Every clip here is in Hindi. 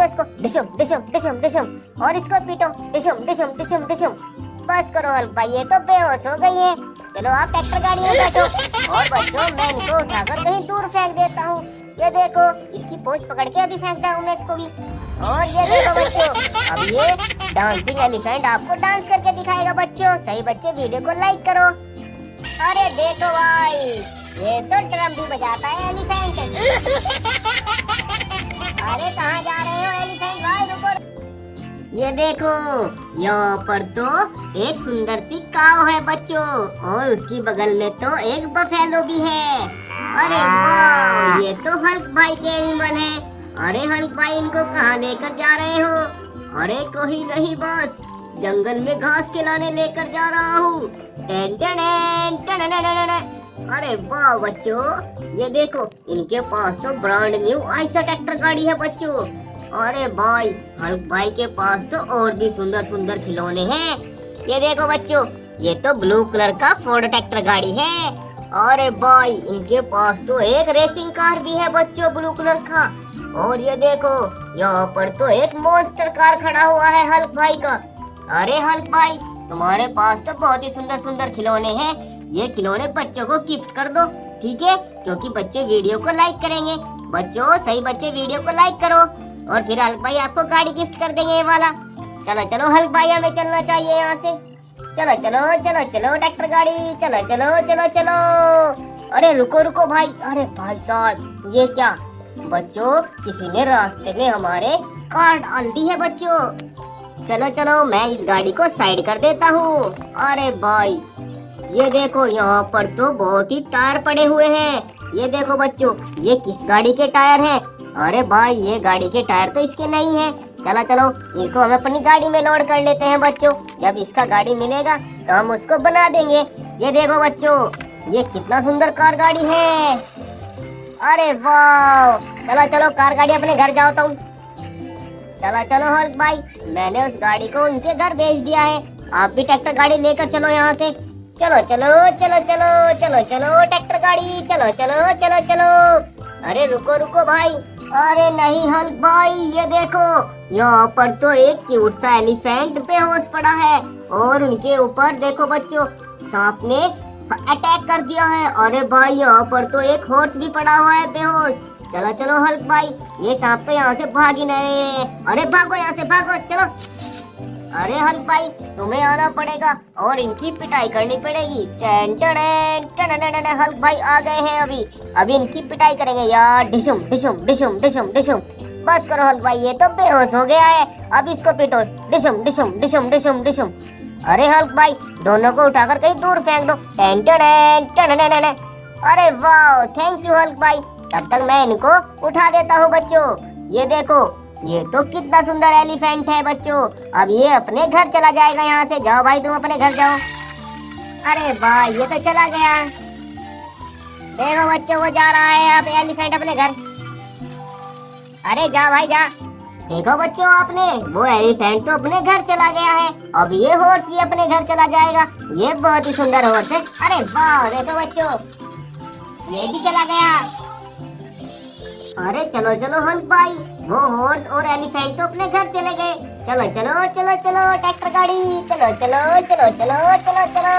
इसको, डिशुम डिशुम डिशुम डिशुम, और इसको पीटो, डिशुम डिशुम डिशुम डिशुम। बस करो हल्क भाई, ये तो बेहोश हो गई है। चलो आप ट्रैक्टर गाड़ी में बैठो। और बच्चों मैं इनको उठाकर कहीं दूर फेंक देता हूँ। ये देखो, इसकी पोंछ पकड़ के अभी फेंक रहा हूँ मैं इसको भी। और ये देखो बच्चों, अब ये डांसिंग एलिफेंट आपको डांस करके दिखाएगा बच्चों। सही बच्चे वीडियो को लाइक करो। अरे देखो भाई, ये तो ड्रम भी बजाता है एलिफेंट। अरे कहाँ जा रहे हो एलिफेंट भाई, रुको। ये देखो, यहाँ पर तो एक सुंदर सी काऊ है बच्चों, और उसकी बगल में तो एक बफेलो भी है। अरे वाह, ये तो हल्क भाई के एनिमल है। अरे हल्क भाई, इनको कहाँ लेकर जा रहे हो? अरे कोई नहीं बस, जंगल में घास खिलाने लेकर जा रहा हूँ। अरे वाह बच्चों, ये देखो, इनके पास तो ब्रांड न्यू आइशर ट्रैक्टर गाड़ी है बच्चों। अरे भाई, हल्क भाई के पास तो और भी सुंदर सुंदर खिलौने हैं। ये देखो बच्चों, ये तो ब्लू कलर का फोर्ड ट्रैक्टर गाड़ी है। अरे भाई, इनके पास तो एक रेसिंग कार भी है बच्चों, ब्लू कलर का। और ये देखो, यहाँ पर तो एक मॉन्स्टर कार खड़ा हुआ है हल्क भाई का। अरे हल्क भाई, तुम्हारे पास तो बहुत ही सुंदर सुंदर खिलौने हैं। ये खिलौने बच्चों को गिफ्ट कर दो, ठीक है? क्योंकि बच्चे वीडियो को लाइक करेंगे। बच्चों सही बच्चे वीडियो को लाइक करो, और फिर हल्क भाई आपको गाड़ी गिफ्ट कर देंगे ये वाला। चलो चलो हल्क भाई, हमें चलना चाहिए यहाँ से। चलो चलो चलो चलो ट्रैक्टर गाड़ी, चलो चलो चलो चलो। अरे रुको रुको भाई, अरे भाई साहब, ये क्या? बच्चों, किसी ने रास्ते में हमारे कार डाल दी है बच्चों। चलो चलो, मैं इस गाड़ी को साइड कर देता हूँ। अरे भाई, ये देखो, यहाँ पर तो बहुत ही टायर पड़े हुए हैं। ये देखो बच्चों, ये किस गाड़ी के टायर हैं? अरे भाई, ये गाड़ी के टायर तो इसके नहीं है। चलो चलो, इसको हम अपनी गाड़ी में लोड कर लेते हैं बच्चों। जब इसका गाड़ी मिलेगा तो हम उसको बना देंगे। ये देखो बच्चों, ये कितना सुंदर कार गाड़ी है। अरे वाह, चलो चलो कार गाड़ी अपने घर जाओ तुम। चलो चलो हल्क भाई, मैंने उस गाड़ी को उनके घर भेज दिया है। आप भी ट्रैक्टर गाड़ी लेकर चलो यहाँ से। चलो चलो चलो चलो चलो चलो ट्रैक्टर गाड़ी, चलो चलो चलो चलो। अरे रुको रुको भाई, अरे नहीं हल्क भाई, ये देखो, यहाँ पर तो एक क्यूट सा एलिफेंट बेहोश पड़ा है, और उनके ऊपर देखो बच्चों, सांप ने अटैक कर दिया है। अरे भाई, यहाँ पर तो एक हॉर्स भी पड़ा हुआ है बेहोश। चलो चलो हल्क भाई, ये सांप तो यहाँ से भाग ही नहीं रहे हैं। अरे भागो यहाँ से, भागो, चलो। अरे हल्क भाई, तुम्हें आना पड़ेगा और इनकी पिटाई करनी पड़ेगी। हल्क भाई आ गए हैं, अभी इनकी पिटाई करेंगे यार। डिशुम डिशुम डिशुम डिशुम डिशुम। बस करो हल्क भाई, ये तो बेहोश हो गया है। अब इसको पीटो, डिशुम डिशुम डिशुम डिशुम डिशुम। अरे हल्क भाई, दोनों को उठाकर कहीं दूर फेंक दो। अरे वाह, थैंक यू हल्क भाई। तब तक मैं इनको उठा देता हूँ बच्चों। ये देखो, ये तो कितना सुंदर एलिफेंट है बच्चों। अब ये अपने घर चला जाएगा यहाँ से। जाओ भाई, तुम अपने घर जाओ। अरे भाई, ये तो चला गया। देखो बच्चों, वो जा रहा है अब एलिफेंट अपने घर। अरे जा भाई जा। देखो बच्चों, आपने वो एलिफेंट तो अपने घर चला गया है। अब ये हॉर्स भी अपने घर चला जाएगा। ये बहुत ही सुंदर हॉर्स है। अरे वाह, देखो बच्चों, ये भी चला गया। अरे चलो चलो हल्क भाई, वो हॉर्स और एलिफेंट तो अपने घर चले गए। चलो चलो चलो चलो ट्रैक्टर गाड़ी, चलो चलो चलो चलो चलो चलो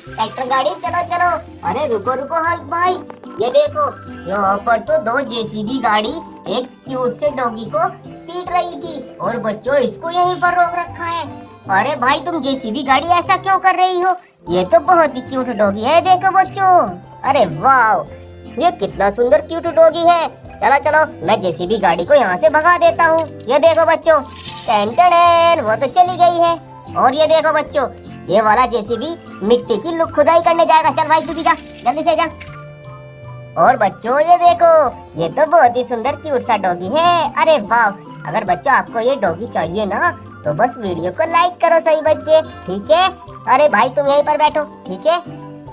ट्रैक्टर गाड़ी, चलो चलो। अरे रुको रुको हल्क भाई, ये देखो, यहाँ पर तो दो जेसीबी गाड़ी एक क्यूट से डॉगी को पीट रही थी, और बच्चों इसको यहीं पर रोक रखा है। अरे भाई, तुम जेसीबी गाड़ी ऐसा क्यों कर रही हो? ये तो बहुत ही क्यूट डॉगी है, देखो बच्चों। अरे वाह, ये कितना सुंदर क्यूट डॉगी है। चलो चलो, मैं जेसीबी गाड़ी को यहाँ से भगा देता हूँ। ये देखो बच्चों, वो तो चली गई है। और ये देखो बच्चों, ये वाला जेसीबी मिट्टी की खुदाई करने जाएगा। चल भाई, तू भी जा, जल्दी से जा। और बच्चों ये देखो, ये तो बहुत ही सुंदर क्यूट सा डॉगी है। अरे वाह, अगर बच्चों आपको ये डॉगी चाहिए ना, तो बस वीडियो को लाइक करो सही बच्चे, ठीक है? अरे भाई, तुम यहीं पर बैठो, ठीक है?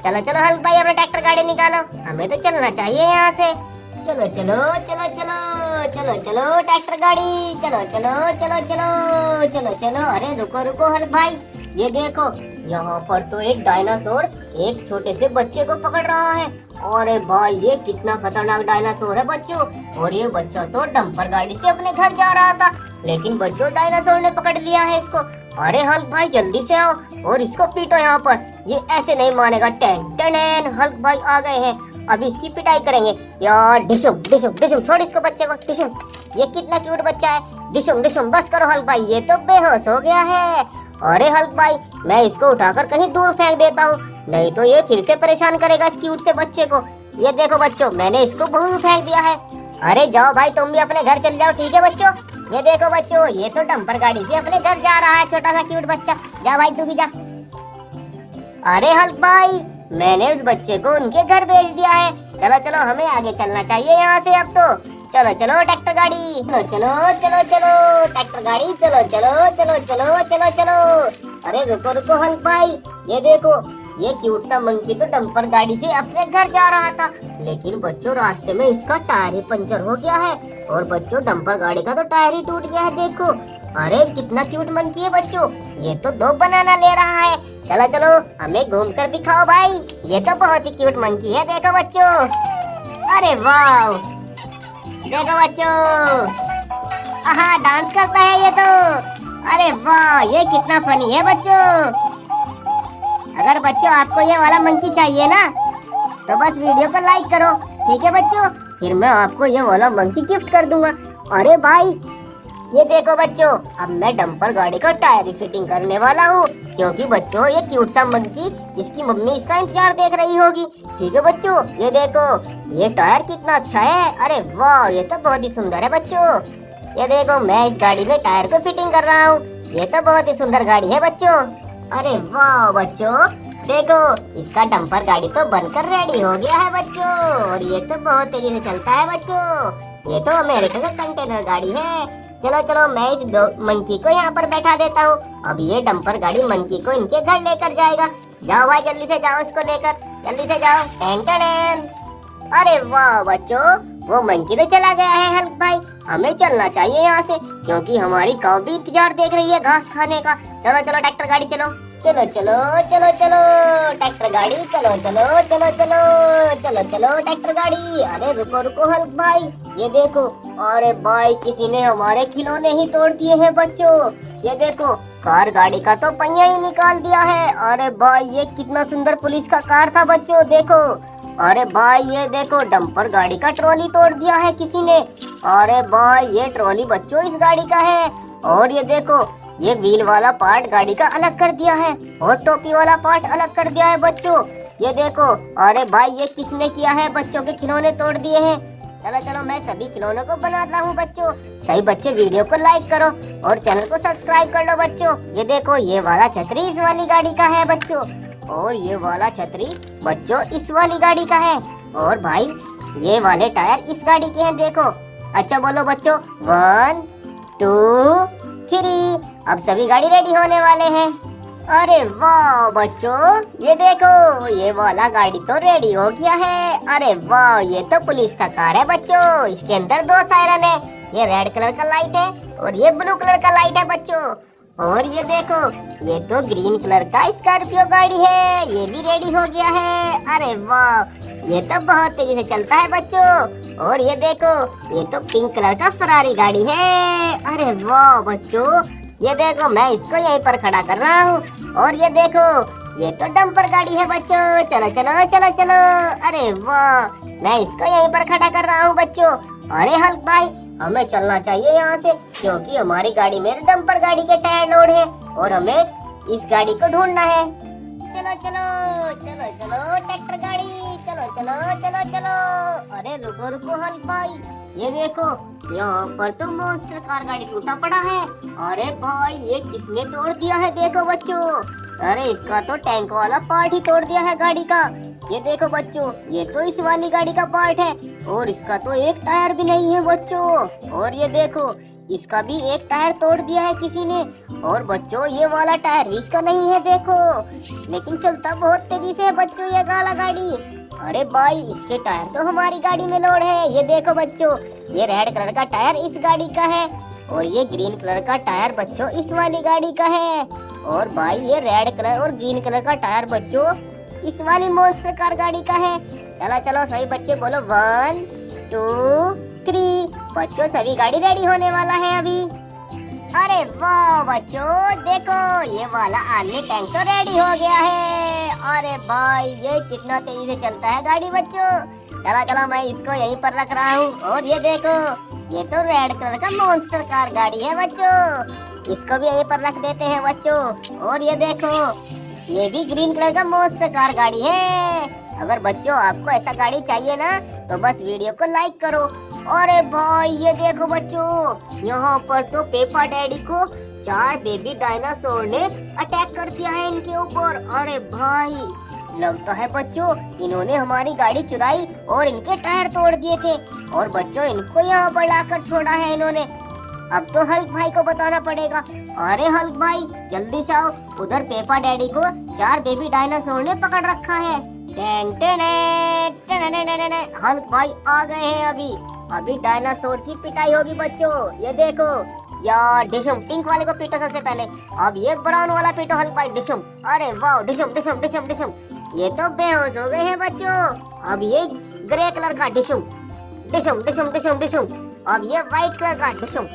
चलो चलो हल्क भाई, अपना ट्रैक्टर गाड़ी निकालो, हमें तो चलना चाहिए यहाँ से। चलो चलो चलो चलो चलो चलो ट्रैक्टर गाड़ी, चलो चलो चलो चलो चलो चलो। अरे रुको रुको हल्क भाई, ये देखो, यहाँ पर तो एक डायनासोर एक छोटे से बच्चे को पकड़ रहा है। अरे भाई ये कितना खतरनाक डायनासोर है बच्चों। और ये बच्चा तो डंपर गाड़ी से अपने घर जा रहा था, लेकिन बच्चों डायनासोर ने पकड़ लिया है इसको। अरे हल्क भाई जल्दी से आओ और इसको पीटो यहाँ पर, ये ऐसे नहीं मानेगा। टेन टेन हल्क भाई आ गए हैं, अभी इसकी पिटाई करेंगे यार। डिशुम डिशुम डिशुम, छोड़ इसको बच्चे को। डिशुम, ये कितना क्यूट बच्चा है। डिशुम डिशुम, बस करो हल्क भाई, ये तो बेहोश हो गया है। अरे हल्क भाई मैं इसको उठाकर कहीं दूर फेंक देता हूँ, नहीं तो ये फिर से परेशान करेगा इस क्यूट से बच्चे को। ये देखो बच्चों, मैंने इसको बहुत फेंक दिया है। अरे जाओ भाई तुम भी अपने घर चल जाओ, ठीक है बच्चों। ये देखो बच्चों, ये तो डंपर गाड़ी से अपने घर जा रहा है छोटा सा क्यूट बच्चा। जा भाई तू भी जा। अरे हल्क भाई मैंने उस बच्चे को उनके घर भेज दिया है। चलो चलो हमें आगे चलना चाहिए यहाँ से अब तो। चलो चलो ट्रैक्टर गाड़ी, चलो चलो चलो चलो ट्रैक्टर गाड़ी, चलो चलो चलो चलो चलो चलो। अरे रुको रुको हल्क भाई, ये देखो ये क्यूट सा मंकी तो डंपर गाड़ी से अपने घर जा रहा था, लेकिन बच्चों रास्ते में इसका टायर ही पंचर हो गया है। और बच्चों डंपर गाड़ी का तो टायर ही टूट गया है देखो। अरे कितना क्यूट मंकी है बच्चों, ये तो 2 बनाना ले रहा है। चलो चलो हमें घूम कर दिखाओ भाई, ये तो बहुत ही क्यूट मंकी है देखो बच्चों। अरे वाह देखो बच्चों, आहा डांस करता है ये तो। अरे वाह ये कितना फनी है बच्चों। अगर बच्चों आपको ये वाला मंकी चाहिए ना, तो बस वीडियो को लाइक करो, ठीक है बच्चों, फिर मैं आपको ये वाला मंकी गिफ्ट कर दूंगा। अरे भाई ये देखो बच्चों, अब मैं डंपर गाड़ी का टायर ही फिटिंग करने वाला हूँ, क्योंकि बच्चों ये क्यूट सा मंकी इसकी मम्मी इसका इंतजार देख रही होगी। ठीक है बच्चों, ये देखो ये टायर कितना अच्छा है। अरे वाह ये तो बहुत ही सुंदर है बच्चों। ये देखो मैं इस गाड़ी में टायर को फिटिंग कर रहा हूँ, ये तो बहुत ही सुंदर गाड़ी है बच्चों। अरे वाह बच्चों देखो, इसका डंपर गाड़ी तो बनकर रेडी हो गया है बच्चों। और ये तो बहुत तेजी से चलता है बच्चों, ये तो अमेरिका का कंटेनर गाड़ी है। चलो चलो मैं इस मंकी को यहाँ पर बैठा देता हूँ, अब ये डंपर गाड़ी मंकी को इनके घर लेकर जाएगा। जाओ भाई जल्दी से जाओ इसको लेकर, जल्दी से जाओ। Ten ten. अरे वाह बच्चों, वो मंकी तो चला गया है हल्क भाई, हमें चलना चाहिए यहाँ से, क्योंकि हमारी काऊ भी इंतजार देख रही है घास खाने का। चलो चलो ट्रैक्टर गाड़ी चलो, चलो चलो चलो चलो ट्रैक्टर गाड़ी, चलो चलो चलो चलो चलो चलो ट्रैक्टर गाड़ी। अरे रुको रुको हल्क भाई, ये देखो, अरे भाई किसी ने हमारे खिलौने ही तोड़ दिए हैं बच्चों। ये देखो कार गाड़ी का तो पहिया ही निकाल दिया है। अरे भाई ये कितना सुंदर पुलिस का कार था बच्चों देखो। अरे भाई ये देखो डंपर गाड़ी का ट्रॉली तोड़ दिया है किसी ने। अरे भाई ये ट्रॉली बच्चों इस गाड़ी का है। और ये देखो ये व्हील वाला पार्ट गाड़ी का अलग कर दिया है, और टोपी वाला पार्ट अलग कर दिया है बच्चों। ये देखो, अरे भाई ये किसने किया है, बच्चों के खिलौने तोड़ दिए हैं। चलो चलो मैं सभी खिलौनों को बनाता हूँ बच्चों। सही बच्चे वीडियो को लाइक करो और चैनल को सब्सक्राइब कर लो बच्चों। ये देखो ये वाला छतरी इस वाली गाड़ी का है बच्चों, और ये वाला छतरी बच्चों इस वाली गाड़ी का है। और भाई ये वाले टायर इस गाड़ी के हैं देखो। अच्छा बोलो बच्चों, 1 2 3। अब सभी गाड़ी रेडी होने वाले हैं। अरे वाह बच्चों, ये देखो ये वाला गाड़ी तो रेडी हो गया है। अरे वाह ये तो पुलिस का कार है बच्चों, इसके अंदर 2 सायरन है, ये रेड कलर का लाइट है और ये ब्लू कलर का लाइट है बच्चों। और ये देखो ये तो ग्रीन कलर का स्कॉर्पियो गाड़ी है, ये भी रेडी हो गया है। अरे वाह ये तो बहुत तेजी से चलता है बच्चों। और ये देखो ये तो पिंक कलर का फरारी गाड़ी है। अरे वाह बच्चों, ये देखो मैं इसको यहीं पर खड़ा कर रहा हूँ। और ये देखो ये तो डंपर गाड़ी है बच्चों, चलो चलो चलो चलो। अरे वाह मैं इसको यहीं पर खड़ा कर रहा हूँ बच्चों। अरे हल्क भाई हमें चलना चाहिए यहाँ से, क्योंकि हमारी गाड़ी में डंपर गाड़ी के टायर लोड है और हमें इस गाड़ी को ढूंढना है। चलो चलो चलो चलो ट्रैक्टर गाड़ी, चलो चलो चलो चलो। अरे रुको रुको हल्क भाई, ये देखो यहाँ पर तो मॉन्स्टर कार गाड़ी टूटा पड़ा है। अरे भाई ये किसने तोड़ दिया है देखो बच्चों। अरे इसका तो टैंक वाला पार्ट ही तोड़ दिया है गाड़ी का। ये देखो बच्चों ये तो इस वाली गाड़ी का पार्ट है, और इसका तो एक टायर भी नहीं है बच्चों। और ये देखो इसका भी एक टायर तोड़ दिया है किसी ने। और बच्चों ये वाला टायर इसका नहीं है देखो, लेकिन चलता बहुत तेजी से है बच्चों ये काला गाड़ी। अरे भाई इसके टायर तो हमारी गाड़ी में लोड है। ये देखो बच्चों ये रेड कलर का टायर इस गाड़ी का है, और ये ग्रीन कलर का टायर बच्चों इस वाली गाड़ी का है। और भाई ये रेड कलर और ग्रीन कलर का टायर बच्चों इस वाली मॉन्स्टर कार गाड़ी का है। चलो चलो सभी बच्चे बोलो 1 2 3। बच्चों सभी गाड़ी रेडी होने वाला है अभी। अरे वाह बच्चों देखो ये वाला आर्मी टैंक तो रेडी हो गया है। अरे भाई ये कितना तेजी से चलता है गाड़ी बच्चों। चलो चलो मैं इसको यहीं पर रख रहा हूँ। और ये देखो ये तो रेड कलर का मॉन्स्टर कार गाड़ी है बच्चों, इसको भी यहीं पर रख देते हैं बच्चों। और ये देखो ये भी ग्रीन कलर का मॉन्स्टर कार गाड़ी है। अगर बच्चों आपको ऐसा गाड़ी चाहिए ना तो बस वीडियो को लाइक करो। अरे भाई ये देखो बच्चों यहाँ पर तो पेपा डैडी को 4 बेबी डायनासोर ने अटैक कर दिया है इनके ऊपर। अरे भाई लगता है बच्चों इन्होंने हमारी गाड़ी चुराई और इनके टायर तोड़ दिए थे और बच्चों इनको यहाँ पर लाकर छोड़ा है इन्होंने। अब तो हल्क भाई को बताना पड़ेगा। अरे हल्क भाई जल्दी से आओ, उधर पेपा डैडी को 4 बेबी डायनासोर ने पकड़ रखा है। हल्क भाई आ गए हैं अभी डायनासोर की पिटाई होगी बच्चों। ये देखो यार डिशम पिंक वाले को पीटो सबसे पहले, अब ये ब्राउन वाला पीटो हल्क भाई डिशम। अरे वाह डिशम डिशम डिशम डिशम, ये तो बेहोश हो गए हैं बच्चों। अब ये ग्रे कलर का डिशम डिशम डिशम डिशम डिशम, अब ये व्हाइट कलर का डिशम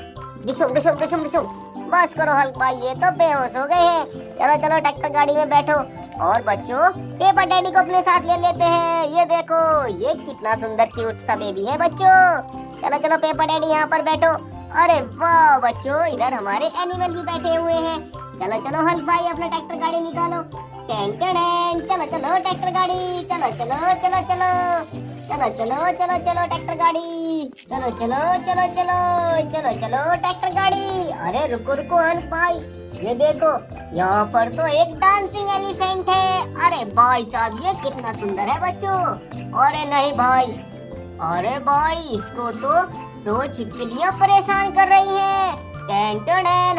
डिशम डिशम डिशम डिशम। बस करो हल्क भाई ये तो बेहोश हो गए हैं। चलो चलो ट्रैक्टर गाड़ी में बैठो और बच्चों पेपा डैडी को अपने साथ ले लेते हैं। ये देखो ये कितना सुंदर क्यूट सा बेबी है बच्चों। चलो चलो पेपा डैडी यहाँ पर बैठो। अरे वाह बच्चों इधर हमारे एनिमल भी बैठे हुए हैं। चलो चलो हल्क भाई अपना ट्रैक्टर गाड़ी निकालो। चलो चलो ट्रैक्टर गाड़ी चलो चलो चलो चलो चलो चलो चलो चलो ट्रैक्टर गाड़ी चलो चलो चलो चलो चलो चलो ट्रैक्टर गाड़ी। अरे रुको रुको हल्क भाई ये देखो यहाँ पर तो एक डांसिंग एलिफेंट है। अरे भाई साहब ये कितना सुंदर है बच्चों। अरे नहीं भाई, अरे भाई इसको तो 2 छिपकलियां परेशान कर रही हैं।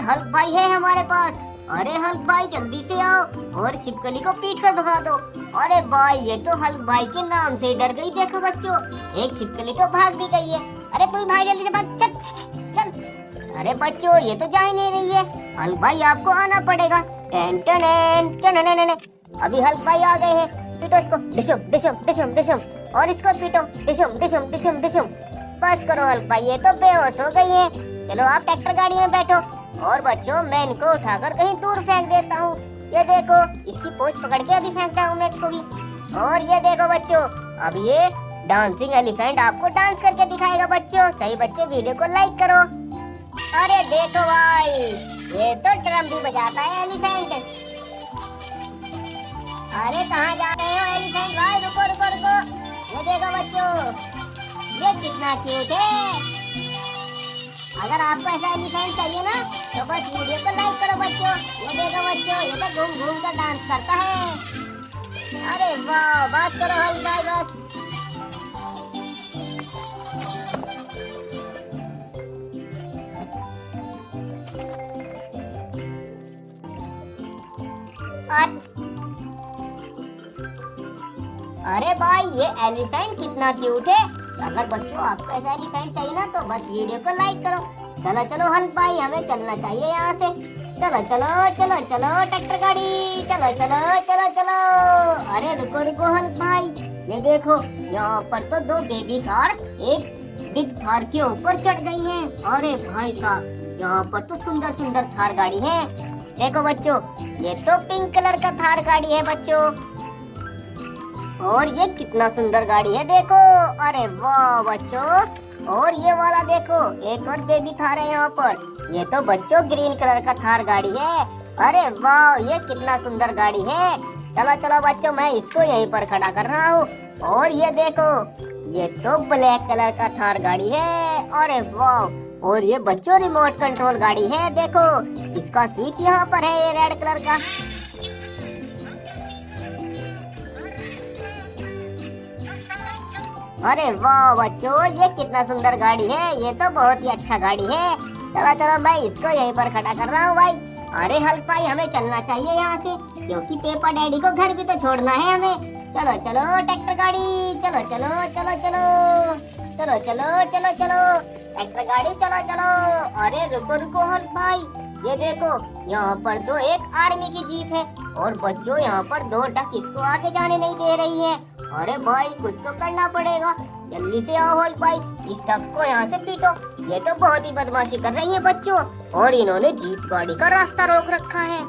हल्क भाई है हमारे पास। अरे हल्क भाई जल्दी से आओ और छिपकली को पीट कर भगा दो। अरे भाई ये तो हल्क भाई के नाम से डर गई। देखो बच्चों एक छिपकली तो भाग भी गई है। अरे तू भाई जल्दी से भाग, चल चल। अरे बच्चों ये तो जा ही नहीं रही है। हल्क भाई आपको आना पड़ेगा। अभी हल्क भाई आ गए हैं। पीटो इसको डिशम डिशम डिशम डिशम, और इसको पीटो डिशम डिशम डिशम डिशम। बस करो हल्क भाई ये तो बेहोश हो गई है। चलो आप ट्रैक्टर गाड़ी में बैठो और बच्चों मैं इनको उठाकर कहीं दूर फेंक देता हूँ। ये देखो इसकी पोंछ पकड़ के अभी फेंकता हूँ मैं इसको भी। और ये देखो बच्चों अब ये डांसिंग एलिफेंट आपको डांस करके दिखाएगा बच्चों। सही बच्चे वीडियो को लाइक करो। अरे देखो भाई ये तो ड्रम भी बजाता है एलिफेंट। अरे कहाँ जा रहे हो एलिफेंट भाई, रुको रुको रुको। ये देखो बच्चों ये कितना क्यूट है। अगर आपको ऐसा एलिफेंट चाहिए ना तो बस वीडियो को लाइक करो बच्चों। ये देखो बच्चों ये तो घूम घूम कर डांस करता है। अरे वाह बस करो हल्क भाई बस। अरे भाई ये एलिफेंट कितना क्यूट है। अगर बच्चों आपको ऐसा एलिफेंट चाहिए ना तो बस वीडियो को लाइक करो। चलो चलो हल्क भाई हमें चलना चाहिए यहाँ से। चलो चलो चलो चलो ट्रैक्टर गाड़ी चलो चलो चलो चलो। अरे रुको रुको हल्क भाई ये देखो यहाँ पर तो 2 बेबी थार एक बिग थार के ऊपर चढ़ गई हैं। अरे भाई साहब यहाँ पर तो सुंदर सुंदर थार गाड़ी है। देखो बच्चों ये तो पिंक कलर का थार गाड़ी है बच्चों। और ये कितना सुंदर गाड़ी है देखो। अरे वाह बच्चों और ये वाला देखो एक और बेबी थार है यहाँ पर। ये तो बच्चों ग्रीन कलर का थार गाड़ी है। अरे वाह ये कितना सुंदर गाड़ी है। चलो चलो बच्चों मैं इसको यहीं पर खड़ा कर रहा हूँ। और ये देखो ये तो ब्लैक कलर का थार गाड़ी है। अरे वाह और ये बच्चों रिमोट कंट्रोल गाड़ी है। देखो इसका स्विच यहाँ पर है ये रेड कलर का। अरे वाह बच्चों ये कितना सुंदर गाड़ी है। ये तो बहुत ही अच्छा गाड़ी है। चलो चलो मैं इसको यहीं पर खड़ा कर रहा हूँ भाई। अरे हल्क भाई हमें चलना चाहिए यहाँ से क्योंकि पेपा डैडी को घर भी तो छोड़ना है हमें। चलो चलो ट्रैक्टर गाड़ी चलो चलो चलो चलो चलो चलो चलो चलो ट्रैक्टर गाड़ी चलो चलो। अरे रुको रुको हल्क भाई ये देखो यहाँ पर तो एक आर्मी की जीप है और बच्चों यहाँ पर 2 डक इसको आगे जाने नहीं दे रही है। अरे भाई कुछ तो करना पड़ेगा। जल्दी से आओ हल्क भाई, इस ट्रक को यहाँ से पीटो। ये तो बहुत ही बदमाशी कर रही है बच्चों, और इन्होंने जीप गाड़ी का रास्ता रोक रखा है।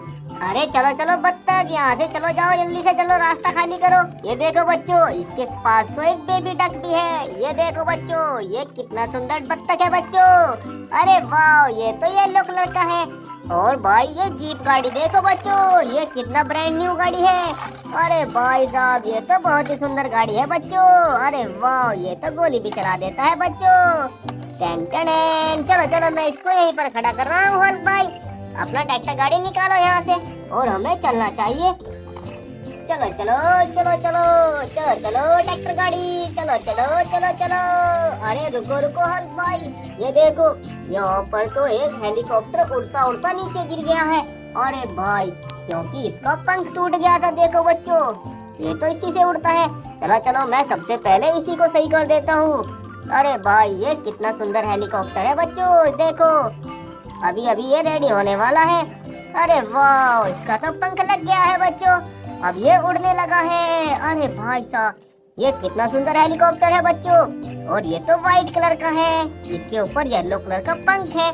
अरे चलो चलो बत्तख, यहाँ से चलो, जाओ जल्दी से चलो, रास्ता खाली करो। ये देखो बच्चों, इसके पास तो एक बेबी डक भी है। ये देखो बच्चों, ये कितना सुंदर बत्तख है बच्चों। अरे वाह, ये तो येलो कलर का है। और भाई ये जीप गाड़ी देखो बच्चों, ये कितना ब्रांड न्यू गाड़ी है। अरे भाई साहब, ये तो बहुत ही सुंदर गाड़ी है बच्चों। अरे वाह, ये तो गोली भी चला देता है बच्चों। टेन टेन, चलो चलो, मैं इसको यहीं पर खड़ा कर रहा हूँ हल्क भाई। अपना ट्रैक्टर गाड़ी निकालो यहाँ से, और हमें चलना चाहिए। चलो चलो चलो चलो चलो चलो ट्रैक्टर गाड़ी, चलो चलो चलो चलो। अरे रुको रुको हल्क भाई, ये देखो, यहाँ पर तो एक हेलीकॉप्टर उड़ता उड़ता नीचे गिर गया है। अरे भाई, क्योंकि इसका पंख टूट गया था। देखो बच्चों, ये तो इसी से उड़ता है। चलो चलो, मैं सबसे पहले इसी को सही कर देता हूँ। अरे भाई, ये कितना सुंदर हेलीकॉप्टर है बच्चों, देखो अभी अभी ये रेडी होने वाला है। अरे वाह, इसका तो पंख लग गया है बच्चों, अब ये उड़ने लगा है। अरे भाई साहब, ये कितना सुंदर हेलीकॉप्टर है बच्चों, और ये तो व्हाइट कलर का है, इसके ऊपर येलो कलर का पंख है।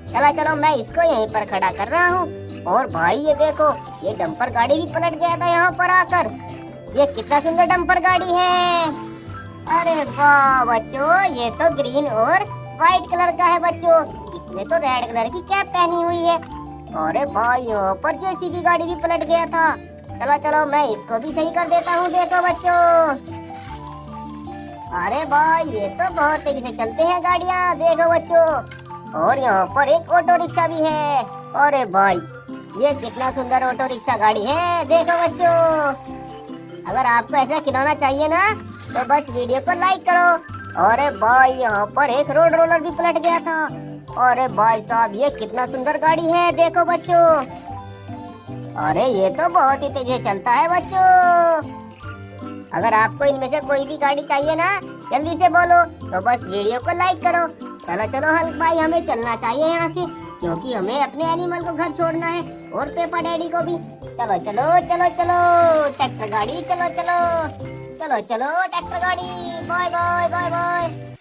चलो चलो, मैं इसको यहीं पर खड़ा कर रहा हूँ। और भाई ये देखो, ये डंपर गाड़ी भी पलट गया था यहाँ पर आकर। ये कितना सुंदर डंपर गाड़ी है। अरे वाह बच्चों, ये तो ग्रीन और व्हाइट कलर का है बच्चों, इसने तो रेड कलर की कैप पहनी हुई है। अरे भाई, यहाँ पर जेसीबी गाड़ी भी पलट गया था। चलो चलो, मैं इसको भी सही कर देता हूँ। देखो बच्चों, अरे भाई, ये तो बहुत तेजी से चलते हैं गाड़ियाँ, देखो बच्चों। और यहाँ पर एक ऑटो रिक्शा भी है। अरे भाई, ये कितना सुंदर ऑटो रिक्शा गाड़ी है, देखो बच्चों। अगर आपको ऐसा खिलौना चाहिए ना, तो बस वीडियो को लाइक करो। अरे भाई, यहाँ पर एक रोड रोलर भी पलट गया था। अरे भाई साहब, ये कितना सुंदर गाड़ी है, देखो बच्चों। अरे ये तो बहुत ही तेजी से चलता है बच्चों। अगर आपको इनमें से कोई भी गाड़ी चाहिए ना, जल्दी से बोलो, तो बस वीडियो को लाइक करो। चलो चलो हल्क भाई, हमें चलना चाहिए यहाँ से, क्योंकि हमें अपने एनिमल को घर छोड़ना है, और पेपा डैडी को भी। चलो चलो चलो चलो ट्रैक्टर गाड़ी, चलो चलो चलो चलो ट्रैक्टर गाड़ी, बाय बाय बाय बाय।